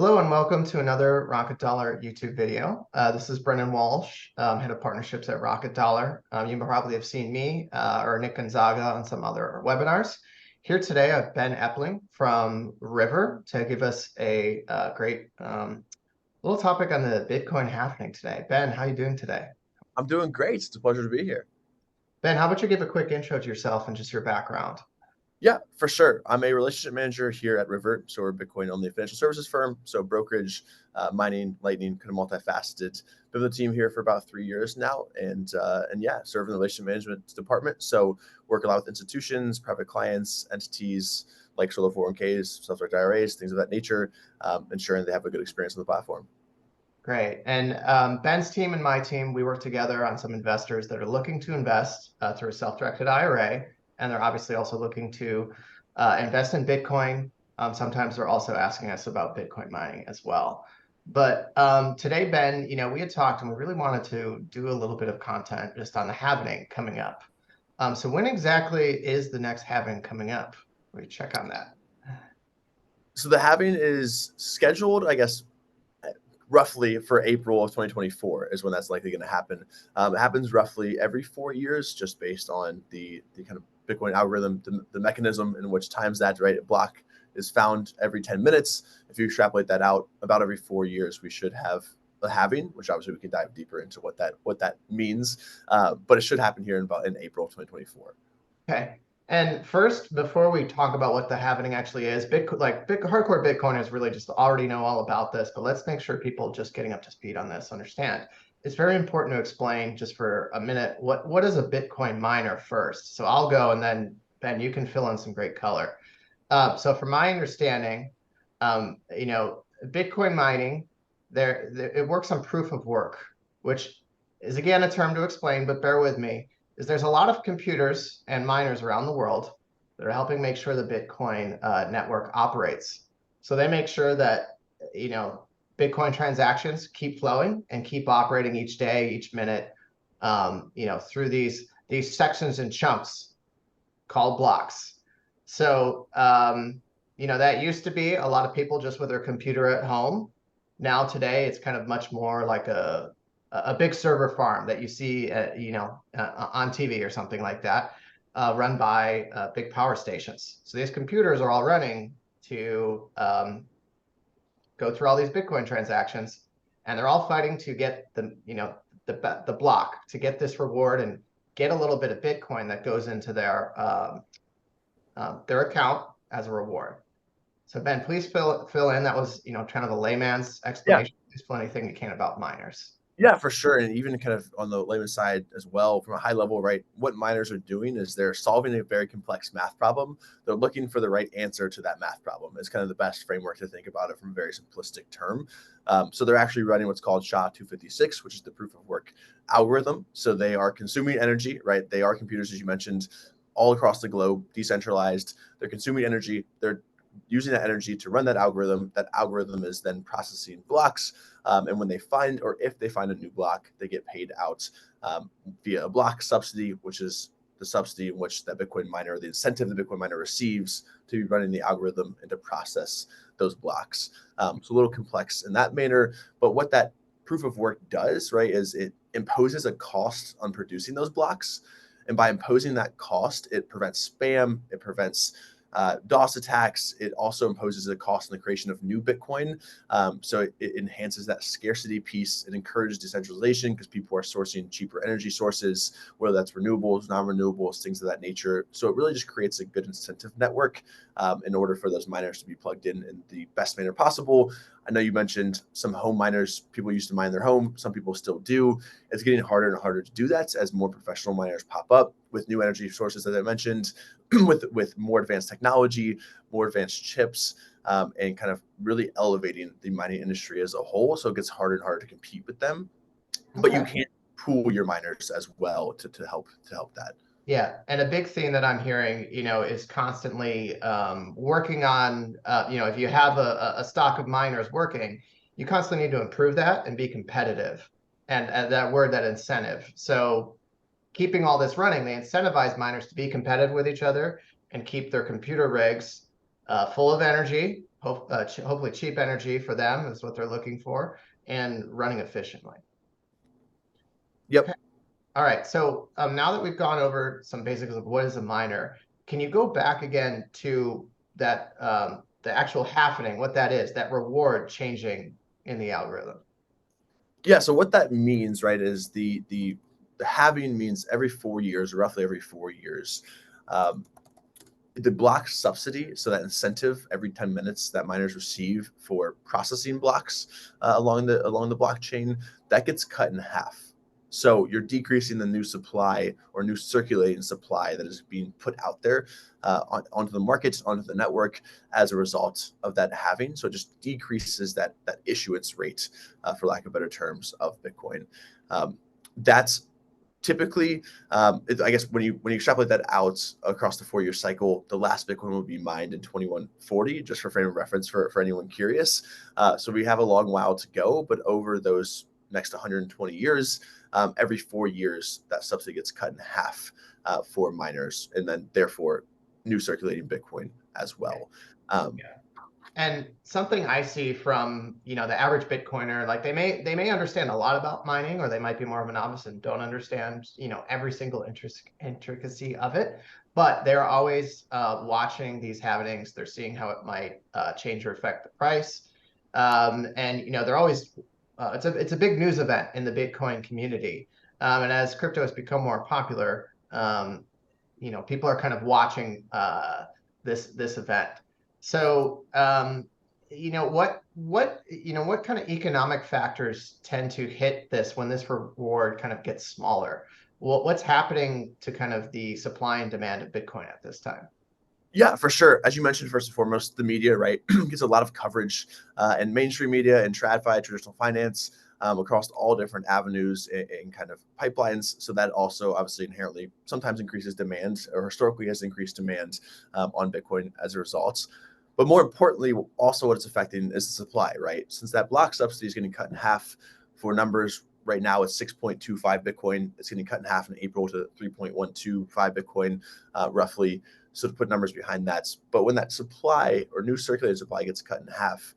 Hello and welcome to another Rocket Dollar YouTube video. This is Brendan Walsh, head of partnerships at Rocket Dollar. You probably have seen me or Nick Gonzaga on some other webinars. Here today, I have Ben Epling from River to give us a great little topic on the Bitcoin happening today. Ben, how are you doing today? I'm doing great. It's a pleasure to be here. Ben, how about you give a quick intro to yourself and just your background? Yeah, for sure. I'm a relationship manager here at River. So we're a Bitcoin only financial services firm. So brokerage, mining, lightning, kind of multifaceted. Been with the team here for about 3 years now, and yeah, serve in the relationship management department. So work a lot with institutions, private clients, entities like solo 401ks, self-directed IRAs, things of that nature, ensuring they have a good experience on the platform. Great. And Ben's team and my team, we work together on some investors that are looking to invest through a self-directed IRA, and they're obviously also looking to invest in Bitcoin. Sometimes they're also asking us about Bitcoin mining as well. But today, Ben, we had talked and we really wanted to do a little bit of content just on the halving coming up. So when exactly is the next halving coming up? We check on that. So the halving is scheduled, I guess, roughly for April of 2024 is when that's likely going to happen. It happens roughly every 4 years, just based on the kind of Bitcoin algorithm, the mechanism in which times that right. A block is found every 10 minutes. If you extrapolate that out, about every 4 years, we should have a halving, which obviously we can dive deeper into what that means. But it should happen here in April of 2024. Okay. And first, before we talk about what the halving actually is, hardcore Bitcoiners really just already know all about this, but let's make sure people just getting up to speed on this understand. It's very important to explain just for a minute what is a Bitcoin miner first. So I'll go and then Ben, you can fill in some great color. So from my understanding, Bitcoin mining, it works on proof of work, which is again a term to explain, but bear with me is there's a lot of computers and miners around the world that are helping make sure the Bitcoin network operates. So they make sure that, Bitcoin transactions keep flowing and keep operating each day, each minute, through these sections and chunks called blocks. So, that used to be a lot of people just with their computer at home. Now today, it's kind of much more like a big server farm that you see, on TV or something like that, run by big power stations. So these computers are all running to go through all these Bitcoin transactions, and they're all fighting to get the block to get this reward and get a little bit of Bitcoin that goes into their account as a reward. So Ben, please fill in. That was kind of a layman's Yeah. explanation. Please fill anything you can about miners. Yeah, for sure. And even kind of on the layman side as well, from a high level, right? What miners are doing is they're solving a very complex math problem. They're looking for the right answer to that math problem. It's kind of the best framework to think about it from a very simplistic term. So they're actually running what's called SHA-256, which is the proof of work algorithm. So they are consuming energy, right? They are computers, as you mentioned, all across the globe, decentralized. They're consuming energy. They're using that energy to run that algorithm. That algorithm is then processing blocks. And when they find, or if they find a new block, they get paid out via a block subsidy, which is the subsidy in which the Bitcoin miner, the incentive the Bitcoin miner receives to be running the algorithm and to process those blocks. So a little complex in that manner. But what that proof of work does, right, is it imposes a cost on producing those blocks. And by imposing that cost, it prevents spam, it prevents DOS attacks. It also imposes a cost in the creation of new Bitcoin. So it enhances that scarcity piece. It encourages decentralization because people are sourcing cheaper energy sources, whether that's renewables, non-renewables, things of that nature. So it really just creates a good incentive network in order for those miners to be plugged in the best manner possible. I know you mentioned some home miners, people used to mine their home. Some people still do. It's getting harder and harder to do that as more professional miners pop up with new energy sources, as I mentioned, with more advanced technology, more advanced chips, and kind of really elevating the mining industry as a whole. So it gets harder and harder to compete with them. But you can't pool your miners as well to help that. Yeah, and a big theme that I'm hearing, is constantly working on, if you have a stock of miners working, you constantly need to improve that and be competitive. And that word, that incentive. So keeping all this running, they incentivize miners to be competitive with each other and keep their computer rigs full of energy, hopefully cheap energy for them is what they're looking for, and running efficiently. Yep. Okay. All right. So now that we've gone over some basics of what is a miner, can you go back again to that the actual happening, what that is, that reward changing in the algorithm? Yeah. So what that means, right, is the halving means every 4 years, roughly every 4 years, um, the block subsidy, so that incentive every 10 minutes that miners receive for processing blocks along the blockchain, that gets cut in half. So you're decreasing the new supply or new circulating supply that is being put out there onto the market, onto the network as a result of that halving. So it just decreases that issuance rate, for lack of better terms, of Bitcoin. That's typically, I guess when you extrapolate that out across the 4 year cycle, the last Bitcoin will be mined in 2140, just for frame of reference for anyone curious. So we have a long while to go, but over those next 120 years, every 4 years, that subsidy gets cut in half for miners, and then therefore new circulating Bitcoin as well. Um, And something I see from, the average Bitcoiner, like they may understand a lot about mining, or they might be more of a novice and don't understand, every single intricacy of it. But they're always watching these happenings. They're seeing how it might change or affect the price. And they're always it's a big news event in the Bitcoin community. And as crypto has become more popular, people are kind of watching this event. So, what kind of economic factors tend to hit this when this reward kind of gets smaller? What's happening to kind of the supply and demand of Bitcoin at this time? Yeah, for sure. As you mentioned, first and foremost, the media, right, gets a lot of coverage in mainstream media and TradFi, traditional finance, across all different avenues and kind of pipelines. So that also obviously inherently sometimes increases demand, or historically has increased demand on Bitcoin as a result. But more importantly, also what it's affecting is the supply, right? Since that block subsidy is getting cut in half for numbers right now, it's 6.25 Bitcoin. It's getting cut in half in April to 3.125 Bitcoin, roughly. So to put numbers behind that. But when that supply or new circulating supply gets cut in half,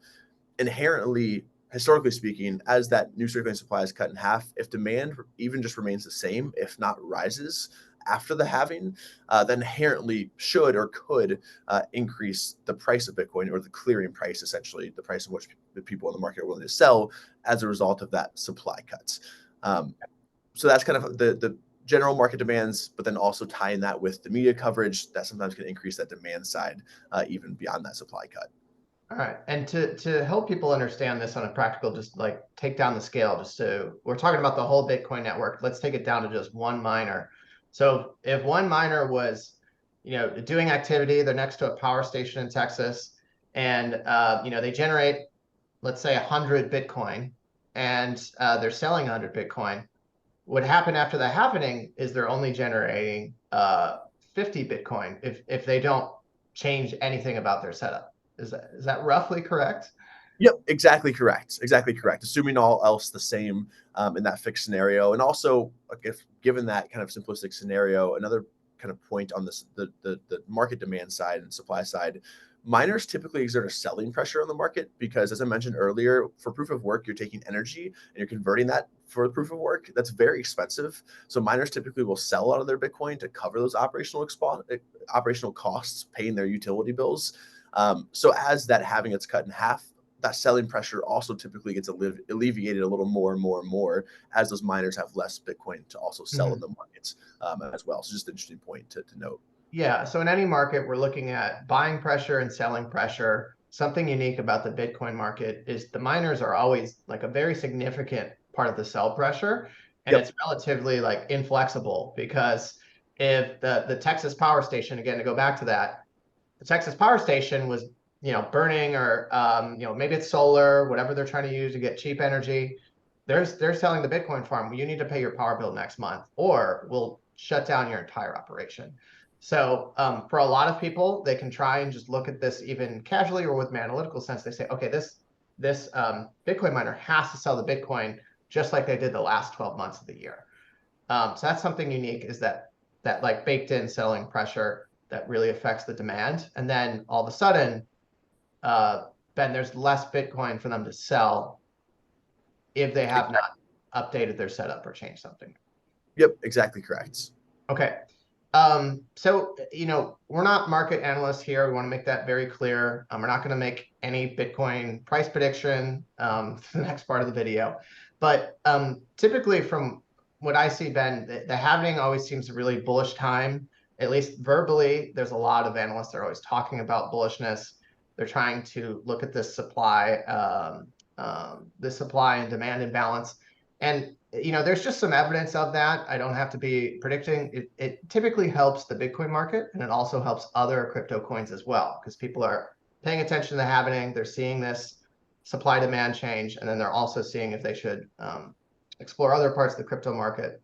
inherently, historically speaking, as that new circulating supply is cut in half, if demand even just remains the same, if not rises after the halving, then inherently should or could increase the price of Bitcoin, or the clearing price, essentially, the price of which the people in the market are willing to sell as a result of that supply cuts. So that's kind of the general market demands, but then also tying that with the media coverage that sometimes can increase that demand side even beyond that supply cut. All right. And to help people understand this on a practical, just like take down the scale, we're talking about the whole Bitcoin network. Let's take it down to just one miner. So if one miner was, doing activity, they're next to a power station in Texas, and, they generate, let's say 100 Bitcoin, and they're selling 100 Bitcoin. What happened after the happening is they're only generating 50 Bitcoin if they don't change anything about their setup. Is that roughly correct? Yep, exactly correct. Exactly correct. Assuming all else the same in that fixed scenario, and also if given that kind of simplistic scenario, another kind of point on this the market demand side and supply side, miners typically exert a selling pressure on the market because, as I mentioned earlier, for proof of work, you're taking energy and you're converting that for proof of work. That's very expensive. So miners typically will sell out of their Bitcoin to cover those operational costs, paying their utility bills. So as that having its cut in half, that selling pressure also typically gets alleviated a little more and more and more as those miners have less Bitcoin to also sell in the markets as well. So just an interesting point to note. Yeah. So in any market, we're looking at buying pressure and selling pressure. Something unique about the Bitcoin market is the miners are always like a very significant part of the sell pressure, and Yep. it's relatively like inflexible, because if the Texas power station, again, to go back to that, the Texas power station was, burning, or maybe it's solar, whatever they're trying to use to get cheap energy. They're selling the Bitcoin farm. You need to pay your power bill next month, or we'll shut down your entire operation. So for a lot of people, they can try and just look at this even casually or with an analytical sense. They say, okay, this Bitcoin miner has to sell the Bitcoin just like they did the last 12 months of the year. So that's something unique, is that like baked in selling pressure. that really affects the demand. And then all of a sudden, Ben, there's less Bitcoin for them to sell if they have not updated their setup or changed something. Yep, exactly correct. Okay. So, we're not market analysts here. We want to make that very clear. We're not going to make any Bitcoin price prediction for the next part of the video. But typically from what I see, Ben, the halving always seems a really bullish time, at least verbally. There's a lot of analysts that are always talking about bullishness. They're trying to look at this the supply and demand imbalance. And there's just some evidence of that. I don't have to be predicting. It typically helps the Bitcoin market, and it also helps other crypto coins as well, because people are paying attention to the happening. They're seeing this supply demand change, and then they're also seeing if they should explore other parts of the crypto market.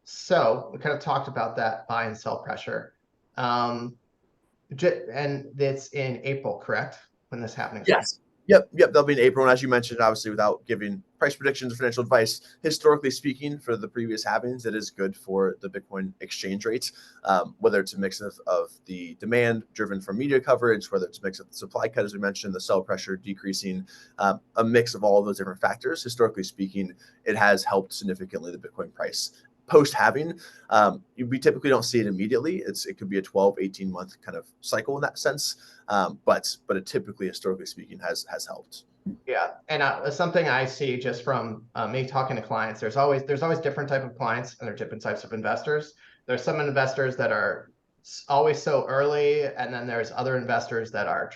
So we kind of talked about that buy and sell pressure. And it's in April, correct? When this happening? Yes. Yep. That'll be in April. And as you mentioned, obviously, without giving price predictions or financial advice, historically speaking, for the previous halvings, it is good for the Bitcoin exchange rate, whether it's a mix of the demand driven from media coverage, whether it's a mix of the supply cut, as we mentioned, the sell pressure decreasing, a mix of all of those different factors. Historically speaking, it has helped significantly the Bitcoin price. Post halving, we typically don't see it immediately. It could be a 12, 18 month kind of cycle in that sense. But it typically, historically speaking, has helped. Yeah, and something I see just from me talking to clients, there's always different type of clients and there are different types of investors. There's some investors that are always so early, and then there's other investors that are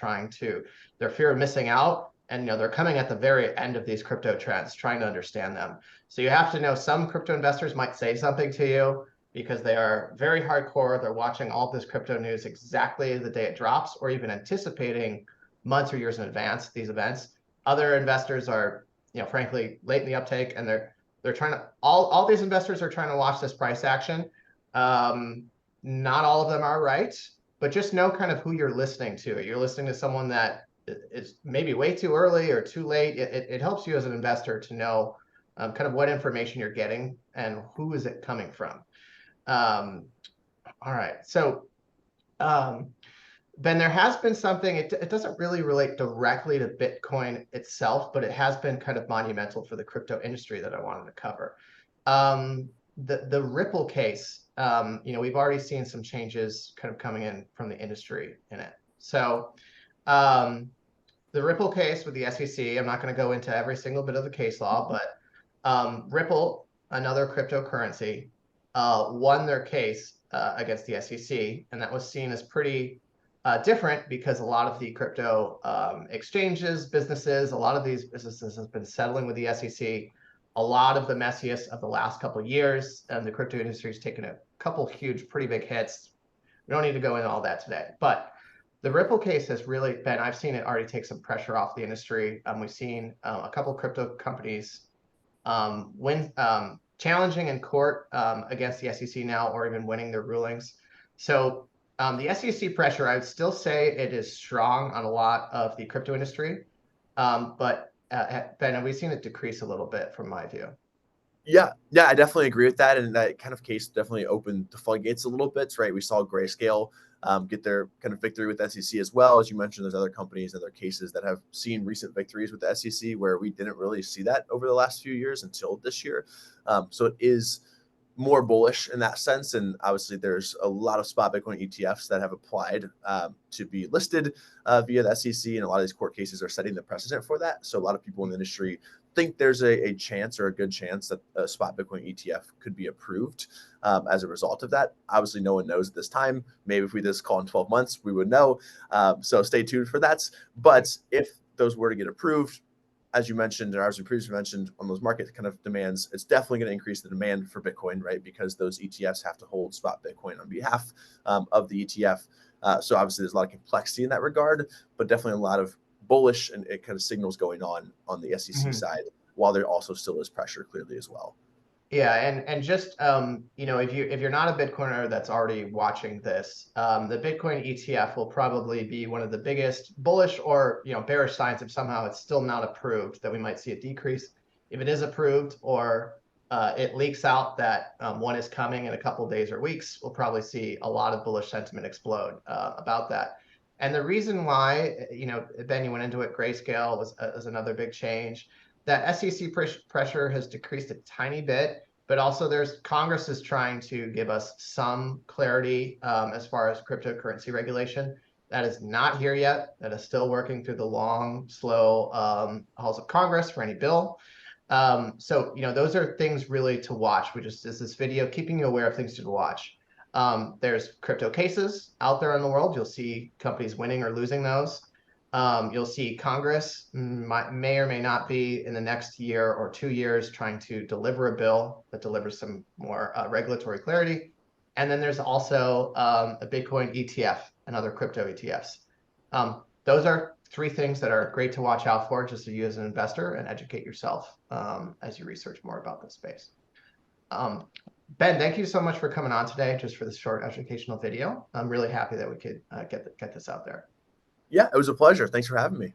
their fear of missing out, and they're coming at the very end of these crypto trends, trying to understand them. So you have to know some crypto investors might say something to you because they are very hardcore. They're watching all this crypto news exactly the day it drops, or even anticipating months or years in advance these events. Other investors are, frankly, late in the uptake, and they're trying to all these investors are trying to watch this price action. Not all of them are right, but just know kind of who you're listening to. You're listening to someone that is maybe way too early or too late. It helps you as an investor to know kind of what information you're getting and who is it coming from. All right, so Ben, there has been something, it doesn't really relate directly to Bitcoin itself, but it has been kind of monumental for the crypto industry that I wanted to cover. The Ripple case, we've already seen some changes kind of coming in from the industry in it. So the Ripple case with the SEC, I'm not going to go into every single bit of the case law, but Ripple, another cryptocurrency, won their case against the SEC, and that was seen as pretty different because a lot of the crypto exchanges, businesses, a lot of these businesses have been settling with the SEC. A lot of the messiest of the last couple of years, and the crypto industry has taken a couple huge, pretty big hits. We don't need to go into all that today, but the Ripple case has really been, I've seen it already take some pressure off the industry. We've seen a couple crypto companies challenging in court against the SEC now, or even winning their rulings. So the SEC pressure, I would still say it is strong on a lot of the crypto industry, but Ben, have we seen it decrease a little bit from my view? Yeah, I definitely agree with that. And that kind of case definitely opened the floodgates a little bit, right? We saw Grayscale get their kind of victory with SEC as well. As you mentioned, there's other companies, other cases that have seen recent victories with the SEC where we didn't really see that over the last few years until this year. So it is more bullish in that sense. And obviously, there's a lot of spot Bitcoin ETFs that have applied to be listed via the SEC, and a lot of these court cases are setting the precedent for that. So a lot of people in the industry think there's a chance, or a good chance, that a spot Bitcoin ETF could be approved as a result of that. Obviously, no one knows at this time. Maybe if we did this call in 12 months, we would know. So stay tuned for that. But if those were to get approved, as you mentioned, or as we previously mentioned, on those market kind of demands, it's definitely going to increase the demand for Bitcoin, right? Because those ETFs have to hold spot Bitcoin on behalf of the ETF. So obviously, there's a lot of complexity in that regard, but definitely a lot of bullish and it kind of signals going on the SEC side, while there also still is pressure clearly as well. Yeah, and just if you're not a Bitcoiner that's already watching this, the Bitcoin ETF will probably be one of the biggest bullish or bearish signs if somehow it's still not approved, that we might see a decrease. If it is approved, or it leaks out that one is coming in a couple days or weeks, we'll probably see a lot of bullish sentiment explode about that. And the reason why, Ben, you went into it, grayscale was another big change. That SEC pressure has decreased a tiny bit, but also Congress is trying to give us some clarity as far as cryptocurrency regulation. That is not here yet. That is still working through the long, slow halls of Congress for any bill. So, those are things really to watch, which is this video keeping you aware of things to watch. There's crypto cases out there in the world. You'll see companies winning or losing those. You'll see Congress may or may not be in the next year or 2 years trying to deliver a bill that delivers some more regulatory clarity. And then there's also a Bitcoin ETF and other crypto ETFs. Those are 3 things that are great to watch out for just so you as an investor and educate yourself as you research more about this space. Ben, thank you so much for coming on today, just for this short educational video. I'm really happy that we could get this out there. Yeah, it was a pleasure. Thanks for having me.